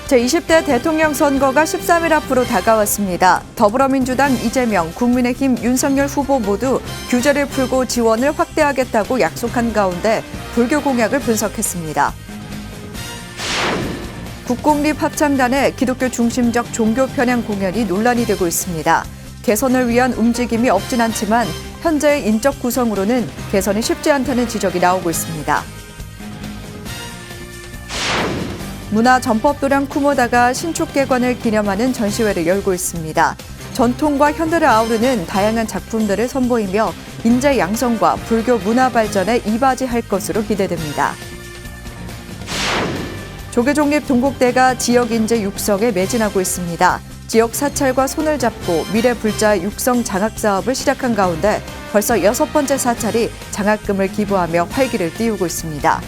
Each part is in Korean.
제20대 대통령 선거가 13일 앞으로 다가왔습니다. 더불어민주당 이재명, 국민의힘 윤석열 후보 모두 규제를 풀고 지원을 확대하겠다고 약속한 가운데 불교 공약을 분석했습니다. 국공립합창단의 기독교 중심적 종교 편향 공연이 논란이 되고 있습니다. 개선을 위한 움직임이 없진 않지만 현재의 인적 구성으로는 개선이 쉽지 않다는 지적이 나오고 있습니다. 문화전법도량 쿠모다가 신축개관을 기념하는 전시회를 열고 있습니다. 전통과 현대를 아우르는 다양한 작품들을 선보이며 인재 양성과 불교 문화 발전에 이바지할 것으로 기대됩니다. 조계종립 동국대가 지역 인재 육성에 매진하고 있습니다. 지역 사찰과 손을 잡고 미래 불자 육성 장학 사업을 시작한 가운데 벌써 6번째 사찰이 장학금을 기부하며 활기를 띄우고 있습니다.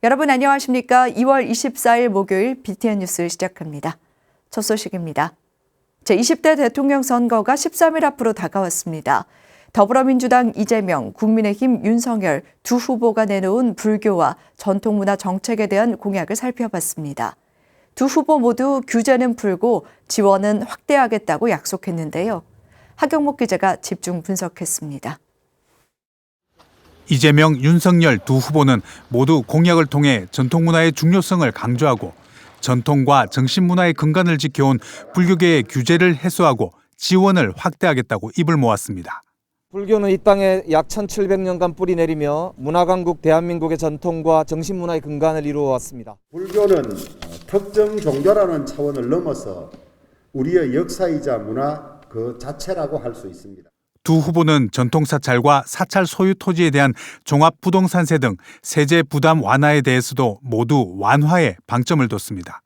여러분 안녕하십니까? 2월 24일 목요일 BTN 뉴스 시작합니다. 첫 소식입니다. 제20대 대통령 선거가 13일 앞으로 다가왔습니다. 더불어민주당 이재명, 국민의힘 윤석열 두 후보가 내놓은 불교와 전통문화 정책에 대한 공약을 살펴봤습니다. 두 후보 모두 규제는 풀고 지원은 확대하겠다고 약속했는데요. 하경목 기자가 집중 분석했습니다. 이재명, 윤석열 두 후보는 모두 공약을 통해 전통문화의 중요성을 강조하고 전통과 정신문화의 근간을 지켜온 불교계의 규제를 해소하고 지원을 확대하겠다고 입을 모았습니다. 불교는 이 땅에 약 1700년간 뿌리 내리며 문화강국 대한민국의 전통과 정신문화의 근간을 이루어왔습니다. 불교는 특정 종교라는 차원을 넘어서 우리의 역사이자 문화 그 자체라고 할 수 있습니다. 두 후보는 전통사찰과 사찰 소유 토지에 대한 종합부동산세 등 세제 부담 완화에 대해서도 모두 완화에 방점을 뒀습니다.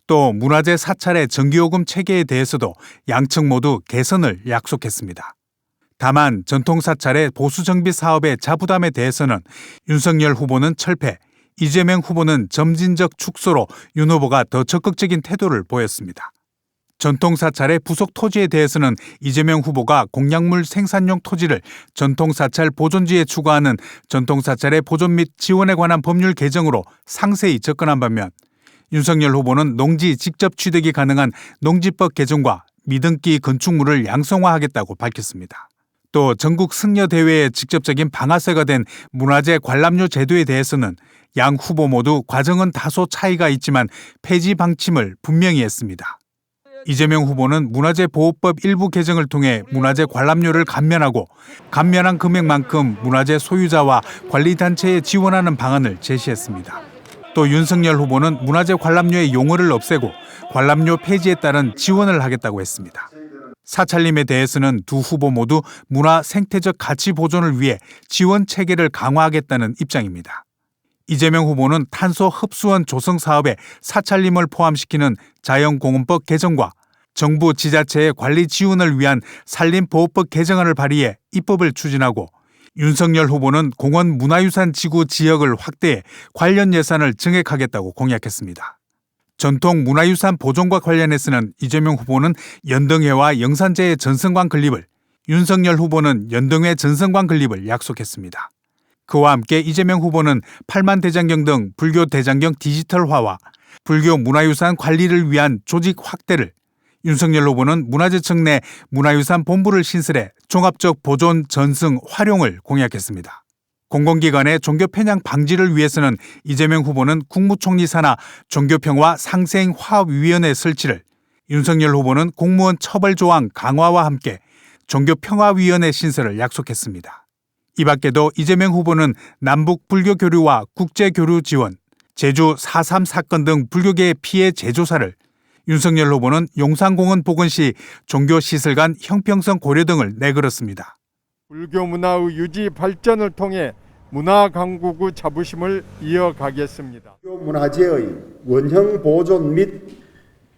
또 문화재 사찰의 정기요금 체계에 대해서도 양측 모두 개선을 약속했습니다. 다만 전통사찰의 보수정비 사업의 자부담에 대해서는 윤석열 후보는 철폐, 이재명 후보는 점진적 축소로 윤 후보가 더 적극적인 태도를 보였습니다. 전통사찰의 부속 토지에 대해서는 이재명 후보가 공약물 생산용 토지를 전통사찰 보존지에 추가하는 전통사찰의 보존 및 지원에 관한 법률 개정으로 상세히 접근한 반면 윤석열 후보는 농지 직접 취득이 가능한 농지법 개정과 미등기 건축물을 양성화하겠다고 밝혔습니다. 또 전국 승려대회의 직접적인 방아쇠가 된 문화재 관람료 제도에 대해서는 양 후보 모두 과정은 다소 차이가 있지만 폐지 방침을 분명히 했습니다. 이재명 후보는 문화재 보호법 일부 개정을 통해 문화재 관람료를 감면하고 감면한 금액만큼 문화재 소유자와 관리단체에 지원하는 방안을 제시했습니다. 또 윤석열 후보는 문화재 관람료의 용어를 없애고 관람료 폐지에 따른 지원을 하겠다고 했습니다. 사찰림에 대해서는 두 후보 모두 문화 생태적 가치 보존을 위해 지원 체계를 강화하겠다는 입장입니다. 이재명 후보는 탄소 흡수원 조성 사업에 사찰림을 포함시키는 자연공원법 개정과 정부 지자체의 관리 지원을 위한 산림보호법 개정안을 발의해 입법을 추진하고 윤석열 후보는 공원 문화유산 지구 지역을 확대해 관련 예산을 증액하겠다고 공약했습니다. 전통 문화유산 보존과 관련해서는 이재명 후보는 연등회와 영산제의 전승관 건립을, 윤석열 후보는 연등회 전승관 건립을 약속했습니다. 그와 함께 이재명 후보는 팔만대장경 등 불교 대장경 디지털화와 불교 문화유산 관리를 위한 조직 확대를, 윤석열 후보는 문화재청 내 문화유산 본부를 신설해 종합적 보존, 전승, 활용을 공약했습니다. 공공기관의 종교 편향 방지를 위해서는 이재명 후보는 국무총리 산하 종교평화 상생화합위원회 설치를, 윤석열 후보는 공무원 처벌 조항 강화와 함께 종교평화위원회 신설을 약속했습니다. 이 밖에도 이재명 후보는 남북 불교 교류와 국제 교류 지원, 제주 4.3 사건 등 불교계의 피해 재조사를, 윤석열 후보는 용산공원 복원 시 종교시설 간 형평성 고려 등을 내걸었습니다. 불교 문화의 유지 발전을 통해 문화 강국의 자부심을 이어가겠습니다. 불교 문화재의 원형 보존 및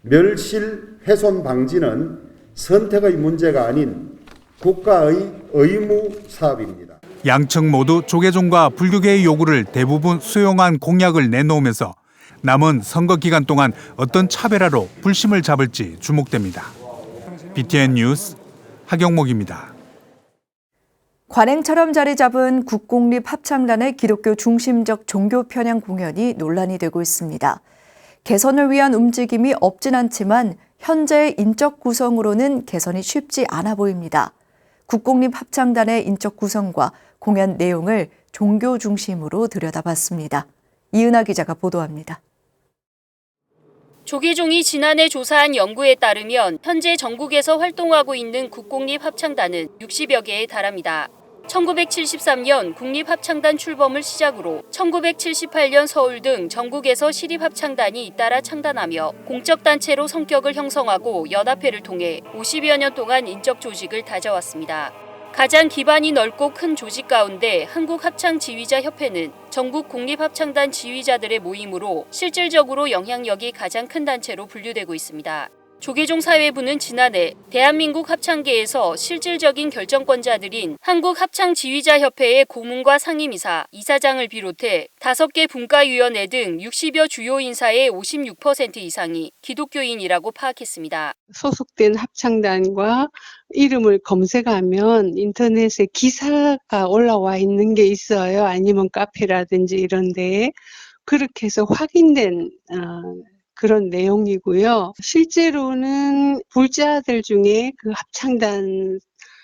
멸실 훼손 방지는 선택의 문제가 아닌 국가의 의무 사업입니다. 양측 모두 조계종과 불교계의 요구를 대부분 수용한 공약을 내놓으면서 남은 선거 기간 동안 어떤 차별화로 불심을 잡을지 주목됩니다. BTN 뉴스 하경목입니다. 관행처럼 자리 잡은 국공립합창단의 기독교 중심적 종교 편향 공연이 논란이 되고 있습니다. 개선을 위한 움직임이 없진 않지만 현재의 인적 구성으로는 개선이 쉽지 않아 보입니다. 국공립합창단의 인적 구성과 공연 내용을 종교 중심으로 들여다봤습니다. 이은하 기자가 보도합니다. 조계종이 지난해 조사한 연구에 따르면 현재 전국에서 활동하고 있는 국공립합창단은 60여 개에 달합니다. 1973년 국립합창단 출범을 시작으로 1978년 서울 등 전국에서 시립합창단이 잇따라 창단하며 공적단체로 성격을 형성하고 연합회를 통해 50여 년 동안 인적 조직을 다져왔습니다. 가장 기반이 넓고 큰 조직 가운데 한국합창지휘자협회는 전국 공립합창단 지휘자들의 모임으로 실질적으로 영향력이 가장 큰 단체로 분류되고 있습니다. 조계종 사회부는 지난해 대한민국 합창계에서 실질적인 결정권자들인 한국합창지휘자협회의 고문과 상임이사, 이사장을 비롯해 5개 분과위원회 등 60여 주요 인사의 56% 이상이 기독교인이라고 파악했습니다. 소속된 합창단과 이름을 검색하면 인터넷에 기사가 올라와 있는 게 있어요. 아니면 카페라든지 이런 데에. 그렇게 해서 확인된 그런 내용이고요. 실제로는 불자들 중에 그 합창단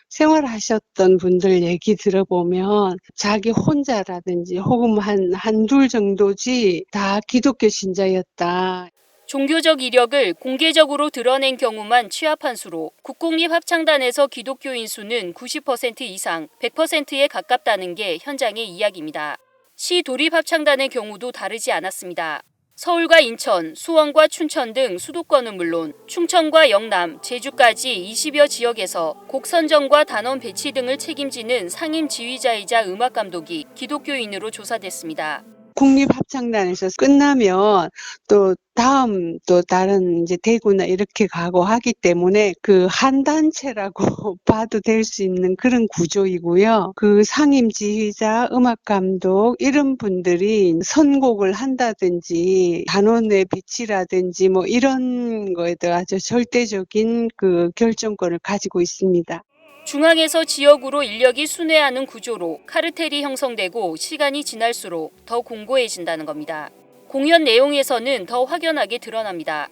생활하셨던 분들 얘기 들어보면 자기 혼자라든지 혹은 한둘 정도지 다 기독교 신자였다. 종교적 이력을 공개적으로 드러낸 경우만 취합한 수로 국공립합창단에서 기독교인 수는 90% 이상 100%에 가깝다는 게 현장의 이야기입니다. 시 도립합창단의 경우도 다르지 않았습니다. 서울과 인천, 수원과 춘천 등 수도권은 물론 충청과 영남, 제주까지 20여 지역에서 곡 선정과 단원 배치 등을 책임지는 상임 지휘자이자 음악 감독이 기독교인으로 조사됐습니다. 국립합창단에서 끝나면 또 다음 또 다른 이제 대구나 이렇게 가고 하기 때문에 그 한 단체라고 봐도 될 수 있는 그런 구조이고요. 그 상임 지휘자, 음악 감독 이런 분들이 선곡을 한다든지 단원의 배치라든지 뭐 이런 거에도 아주 절대적인 그 결정권을 가지고 있습니다. 중앙에서 지역으로 인력이 순회하는 구조로 카르텔이 형성되고 시간이 지날수록 더 공고해진다는 겁니다. 공연 내용에서는 더 확연하게 드러납니다.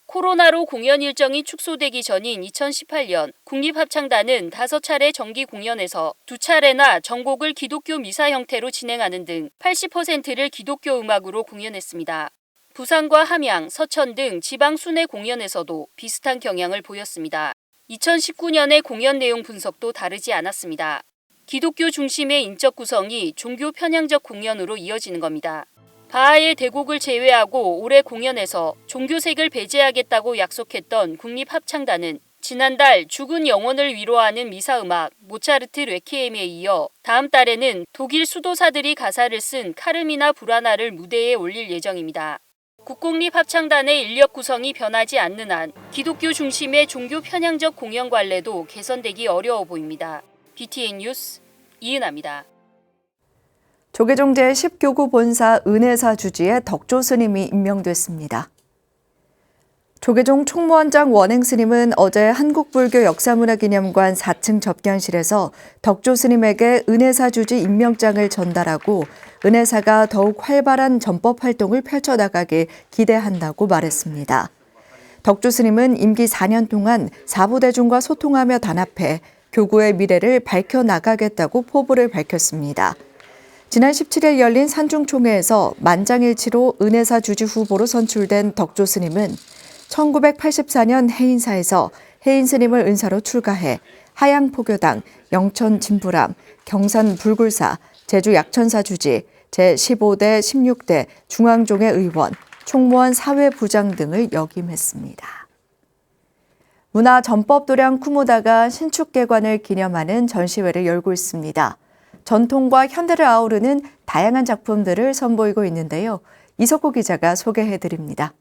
코로나로 공연 일정이 축소되기 전인 2018년 국립합창단은 5차례 정기 공연에서 2차례나 전곡을 기독교 미사 형태로 진행하는 등 80%를 기독교 음악으로 공연했습니다. 부산과 함양, 서천 등 지방 순회 공연에서도 비슷한 경향을 보였습니다. 2019년의 공연 내용 분석도 다르지 않았습니다. 기독교 중심의 인적 구성이 종교 편향적 공연으로 이어지는 겁니다. 바하의 대곡을 제외하고 올해 공연에서 종교색을 배제하겠다고 약속했던 국립합창단은 지난달 죽은 영혼을 위로하는 미사음악 모차르트 레퀴엠에 이어 다음 달에는 독일 수도사들이 가사를 쓴 카르미나 부라나를 무대에 올릴 예정입니다. 국공립합창단의 인력 구성이 변하지 않는 한 기독교 중심의 종교 편향적 공연 관례도 개선되기 어려워 보입니다. BTN 뉴스 이은하입니다. 조계종 제10교구 본사 은혜사 주지에 덕조 스님이 임명됐습니다. 조계종 총무원장 원행 스님은 어제 한국불교 역사문화기념관 4층 접견실에서 덕조 스님에게 은혜사 주지 임명장을 전달하고 은혜사가 더욱 활발한 전법 활동을 펼쳐나가길 기대한다고 말했습니다. 덕조 스님은 임기 4년 동안 사부대중과 소통하며 단합해 교구의 미래를 밝혀나가겠다고 포부를 밝혔습니다. 지난 17일 열린 산중총회에서 만장일치로 은혜사 주지 후보로 선출된 덕조 스님은 1984년 해인사에서 해인 스님을 은사로 출가해 하양포교당, 영천 진부람, 경산 불굴사, 제주 약천사 주지, 제15대, 16대 중앙종회 의원, 총무원 사회부장 등을 역임했습니다. 문화전법도량 쿠무다가 신축개관을 기념하는 전시회를 열고 있습니다. 전통과 현대를 아우르는 다양한 작품들을 선보이고 있는데요. 이석호 기자가 소개해드립니다.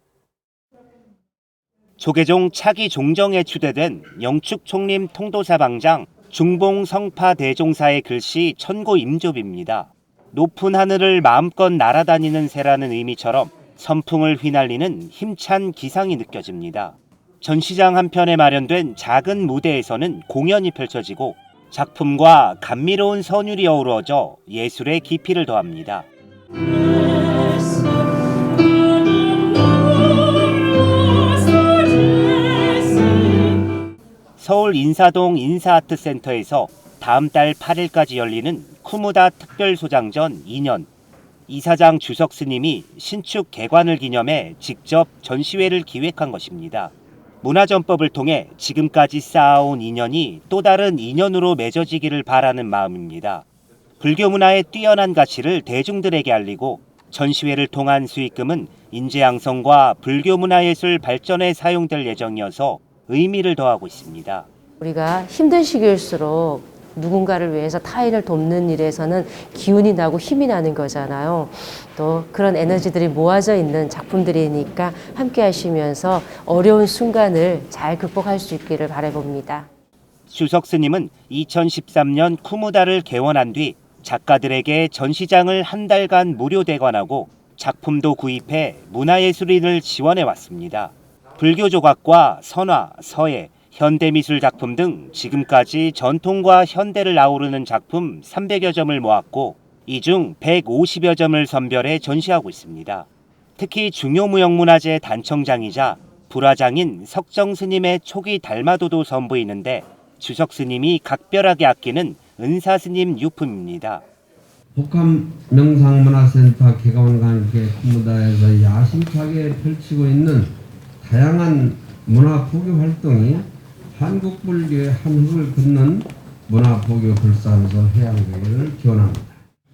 조계종 차기 종정에 추대된 영축총림 통도사방장 중봉성파 대종사의 글씨 천고 임조비입니다. 높은 하늘을 마음껏 날아다니는 새라는 의미처럼 선풍을 휘날리는 힘찬 기상이 느껴집니다. 전시장 한편에 마련된 작은 무대에서는 공연이 펼쳐지고 작품과 감미로운 선율이 어우러져 예술의 깊이를 더합니다. 서울 인사동 인사아트센터에서 다음 달 8일까지 열리는 쿠무다 특별소장전 2년, 이사장 주석 스님이 신축 개관을 기념해 직접 전시회를 기획한 것입니다. 문화전법을 통해 지금까지 쌓아온 인연이 또 다른 인연으로 맺어지기를 바라는 마음입니다. 불교 문화의 뛰어난 가치를 대중들에게 알리고 전시회를 통한 수익금은 인재 양성과 불교 문화예술 발전에 사용될 예정이어서 의미를 더하고 있습니다. 우리가 힘든 시기일수록 누군가를 위해서 타인을 돕는 일에서는 기운이 나고 힘이 나는 거잖아요. 또 그런 에너지들이 모아져 있는 작품들이니까 함께 하시면서 어려운 순간을 잘 극복할 수 있기를 바라봅니다. 주석 스님은 2013년 쿠무다를 개원한 뒤 작가들에게 전시장을 한 달간 무료 대관하고 작품도 구입해 문화예술인을 지원해 왔습니다. 불교 조각과 선화, 서예, 현대미술 작품 등 지금까지 전통과 현대를 아우르는 작품 300여 점을 모았고 이 중 150여 점을 선별해 전시하고 있습니다. 특히 중요무형문화재 단청장이자 불화장인 석정 스님의 초기 달마도도 선보이는데 주석 스님이 각별하게 아끼는 은사 스님 유품입니다. 복합 명상문화센터 개관과 함께 쿠무다에서 야심차게 펼치고 있는 다양한 문화 포교 활동이 한국 불교의 한 획을 긋는 문화 포교 불사로서 해양되기를 기원합니다.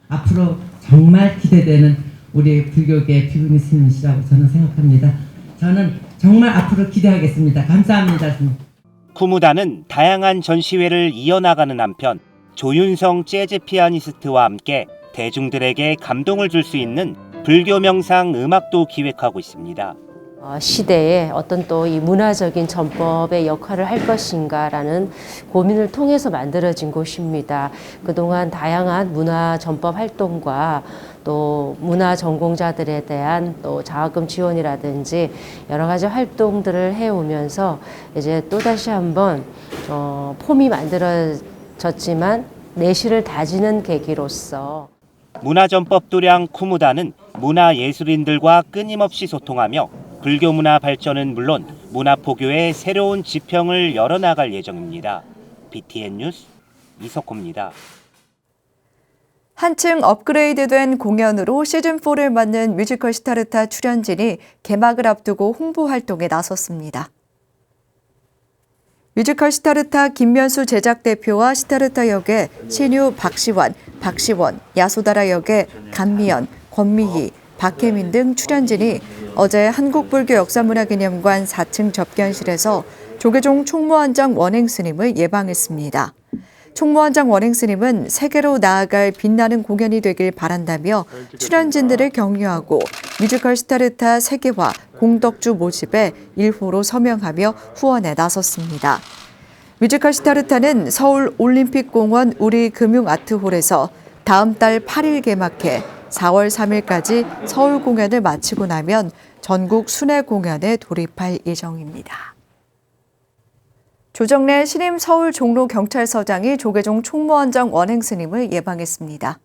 앞으로 정말 기대되는 우리 불교계 비구니 스님이시라고 저는 생각합니다. 저는 정말 앞으로 기대하겠습니다. 감사합니다. 쿠무다는 다양한 전시회를 이어나가는 한편 조윤성 재즈 피아니스트와 함께 대중들에게 감동을 줄 수 있는 불교 명상 음악도 기획하고 있습니다. 시대에 어떤 또 이 문화적인 전법의 역할을 할 것인가라는 고민을 통해서 만들어진 곳입니다. 그동안 다양한 문화 전법 활동과 또 문화 전공자들에 대한 또 자금 지원이라든지 여러 가지 활동들을 해오면서 이제 또다시 한번 폼이 만들어졌지만 내실을 다지는 계기로서 문화전법 도량 쿠무다는 문화예술인들과 끊임없이 소통하며 불교 문화 발전은 물론 문화 포교의 새로운 지평을 열어나갈 예정입니다. BTN 뉴스 이석호입니다. 한층 업그레이드된 공연으로 시즌4를 맞는 뮤지컬 시타르타 출연진이 개막을 앞두고 홍보 활동에 나섰습니다. 뮤지컬 시타르타 김면수 제작 대표와 시타르타 역의 신유 박시원, 야소다라 역의 감미연, 권미희, 박혜민 등 출연진이 어제 한국불교역사문화기념관 4층 접견실에서 조계종 총무원장 원행스님을 예방했습니다. 총무원장 원행스님은 세계로 나아갈 빛나는 공연이 되길 바란다며 출연진들을 격려하고 뮤지컬 시타르타 세계화 공덕주 모집에 일호로 서명하며 후원에 나섰습니다. 뮤지컬 시타르타는 서울 올림픽공원 우리금융아트홀에서 다음 달 8일 개막해 4월 3일까지 서울 공연을 마치고 나면 전국 순회 공연에 돌입할 예정입니다. 조정래 신임 서울 종로경찰서장이 조계종 총무원장 원행스님을 예방했습니다.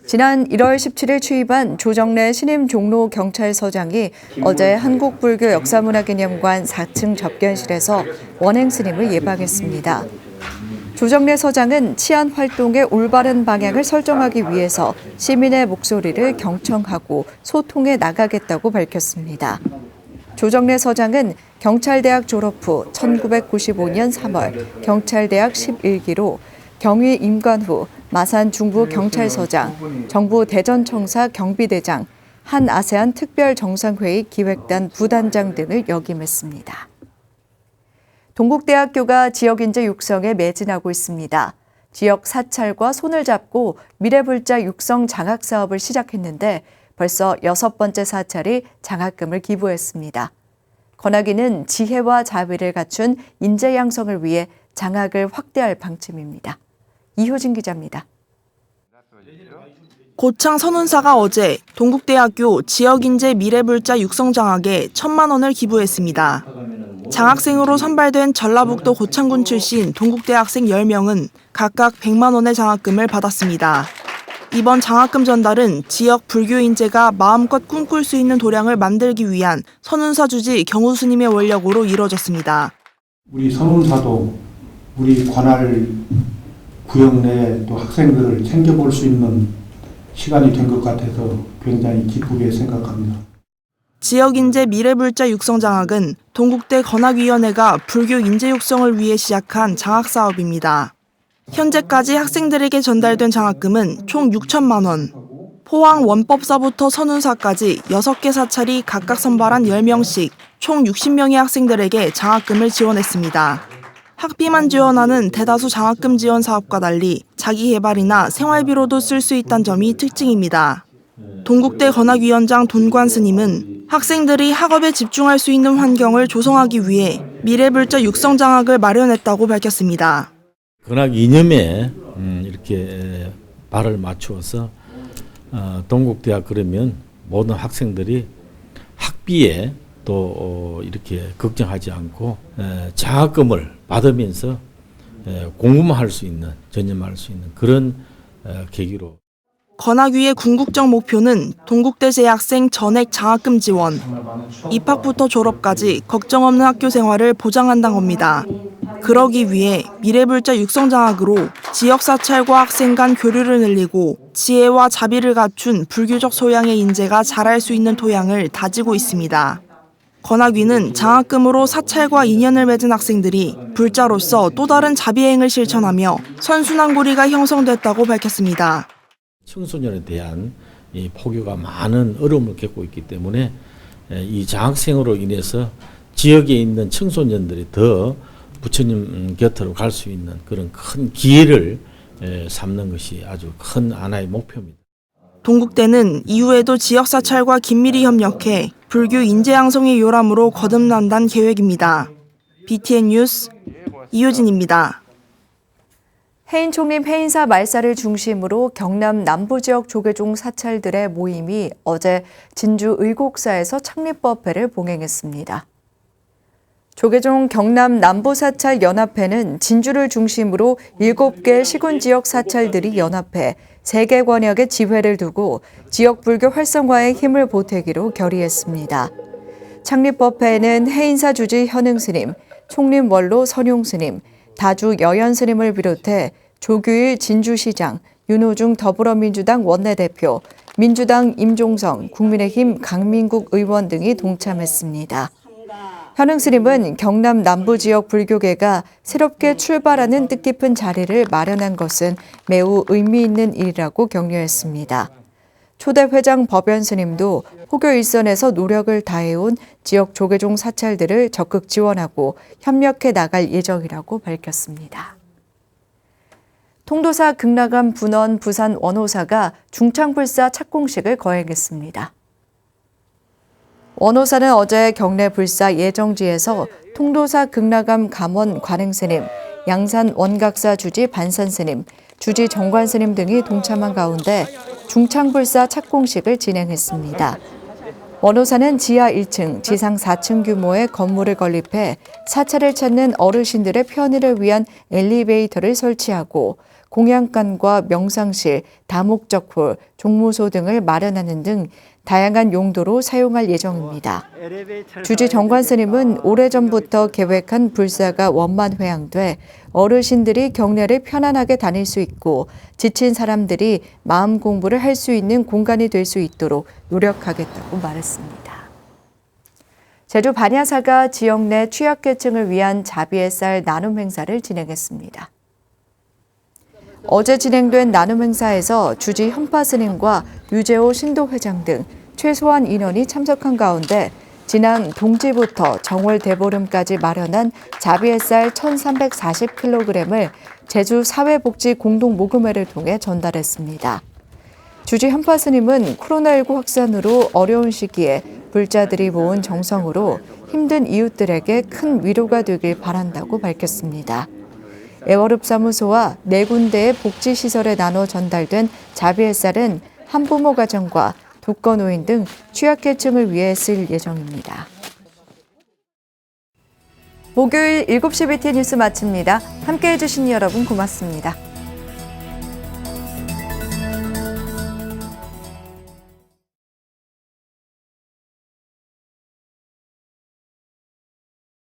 지난 1월 17일 취임한 조정래 신임 종로경찰서장이 어제 한국불교역사문화기념관 4층 접견실에서 원행스님을 예방했습니다. 조정래 서장은 치안 활동의 올바른 방향을 설정하기 위해서 시민의 목소리를 경청하고 소통해 나가겠다고 밝혔습니다. 조정래 서장은 경찰대학 졸업 후 1995년 3월 경찰대학 11기로 경위 임관 후 마산 중부경찰서장, 정부 대전청사 경비대장, 한 아세안 특별정상회의 기획단 부단장 등을 역임했습니다. 동국대학교가 지역인재 육성에 매진하고 있습니다. 지역 사찰과 손을 잡고 미래불자 육성 장학 사업을 시작했는데 벌써 6번째 사찰이 장학금을 기부했습니다. 권학위는 지혜와 자비를 갖춘 인재 양성을 위해 장학을 확대할 방침입니다. 이효진 기자입니다. 고창 선운사가 어제 동국대학교 지역인재 미래불자 육성장학에 1,000만 원을 기부했습니다. 장학생으로 선발된 전라북도 고창군 출신 동국대 학생 10명은 각각 100만 원의 장학금을 받았습니다. 이번 장학금 전달은 지역 불교 인재가 마음껏 꿈꿀 수 있는 도량을 만들기 위한 선운사 주지 경우스님의 원력으로 이뤄졌습니다. 우리 선운사도 우리 관할 구역 내에 또 학생들을 챙겨볼 수 있는 시간이 된 것 같아서 굉장히 기쁘게 생각합니다. 지역인재 미래불자 육성장학은 동국대 건학위원회가 불교 인재 육성을 위해 시작한 장학사업입니다. 현재까지 학생들에게 전달된 장학금은 총 6천만 원. 포항 원법사부터 선운사까지 6개 사찰이 각각 선발한 10명씩 총 60명의 학생들에게 장학금을 지원했습니다. 학비만 지원하는 대다수 장학금 지원 사업과 달리 자기개발이나 생활비로도 쓸 수 있다는 점이 특징입니다. 동국대 건학위원장 돈관 스님은 학생들이 학업에 집중할 수 있는 환경을 조성하기 위해 미래불자 육성장학을 마련했다고 밝혔습니다. 건학 이념에 이렇게 발을 맞추어서 동국대학 그러면 모든 학생들이 학비에 또 이렇게 걱정하지 않고 장학금을 받으면서 공부만 할 수 있는, 전념할 수 있는 그런 계기로. 건학위의 궁극적 목표는 동국대 재학생 전액 장학금 지원, 입학부터 졸업까지 걱정 없는 학교 생활을 보장한다는 겁니다. 그러기 위해 미래불자 육성장학으로 지역 사찰과 학생 간 교류를 늘리고 지혜와 자비를 갖춘 불교적 소양의 인재가 자랄 수 있는 토양을 다지고 있습니다. 건학위는 장학금으로 사찰과 인연을 맺은 학생들이 불자로서 또 다른 자비행을 실천하며 선순환고리가 형성됐다고 밝혔습니다. 청소년에 대한 이 포교가 많은 어려움을 겪고 있기 때문에 이 장학생으로 인해서 지역에 있는 청소년들이 더 부처님 곁으로 갈 수 있는 그런 큰 기회를 삼는 것이 아주 큰 하나의 목표입니다. 동국대는 이후에도 지역 사찰과 긴밀히 협력해 불교 인재 양성의 요람으로 거듭난다는 계획입니다. BTN 뉴스 이효진입니다. 해인 총림 해인사 말사를 중심으로 경남 남부 지역 조계종 사찰들의 모임이 어제 진주 의곡사에서 창립법회를 봉행했습니다. 조계종 경남 남부사찰 연합회는 진주를 중심으로 7개 시군 지역 사찰들이 연합해 3개 권역의 지회를 두고 지역 불교 활성화에 힘을 보태기로 결의했습니다. 창립법회에는 해인사 주지 현흥스님, 총림 원로 선용스님, 다주 여연스님을 비롯해 조규일 진주시장, 윤호중 더불어민주당 원내대표, 민주당 임종성, 국민의힘 강민국 의원 등이 동참했습니다. 현흥스님은 경남 남부 지역 불교계가 새롭게 출발하는 뜻깊은 자리를 마련한 것은 매우 의미 있는 일이라고 격려했습니다. 초대 회장 법연스님도 호교 일선에서 노력을 다해온 지역 조계종 사찰들을 적극 지원하고 협력해 나갈 예정이라고 밝혔습니다. 통도사 극락암 분원 부산 원호사가 중창불사 착공식을 거행했습니다. 원호사는 어제 경내 불사 예정지에서 통도사 극락암 감원 관행스님, 양산 원각사 주지 반산스님, 주지 정관스님 등이 동참한 가운데 중창불사 착공식을 진행했습니다. 원호사는 지하 1층, 지상 4층 규모의 건물을 건립해 사찰을 찾는 어르신들의 편의를 위한 엘리베이터를 설치하고 공양간과 명상실, 다목적홀, 종무소 등을 마련하는 등 다양한 용도로 사용할 예정입니다. 주지 정관스님은 오래전부터 계획한 불사가 원만회항돼 어르신들이 경내를 편안하게 다닐 수 있고 지친 사람들이 마음 공부를 할 수 있는 공간이 될 수 있도록 노력하겠다고 말했습니다. 제주 반야사가 지역 내 취약계층을 위한 자비의 쌀 나눔 행사를 진행했습니다. 어제 진행된 나눔 행사에서 주지 현파스님과 유재호 신도회장 등 최소한 인원이 참석한 가운데 지난 동지부터 정월 대보름까지 마련한 자비의 쌀 1,340kg을 제주 사회복지 공동모금회를 통해 전달했습니다. 주지 현파스님은 코로나19 확산으로 어려운 시기에 불자들이 모은 정성으로 힘든 이웃들에게 큰 위로가 되길 바란다고 밝혔습니다. 애월읍 사무소와 4군데의 복지시설에 나눠 전달된 자비의 쌀은 한부모 가정과 독거노인 등 취약계층을 위해 쓸 예정입니다. 목요일 7시 BTN 뉴스 마칩니다. 함께해 주신 여러분 고맙습니다.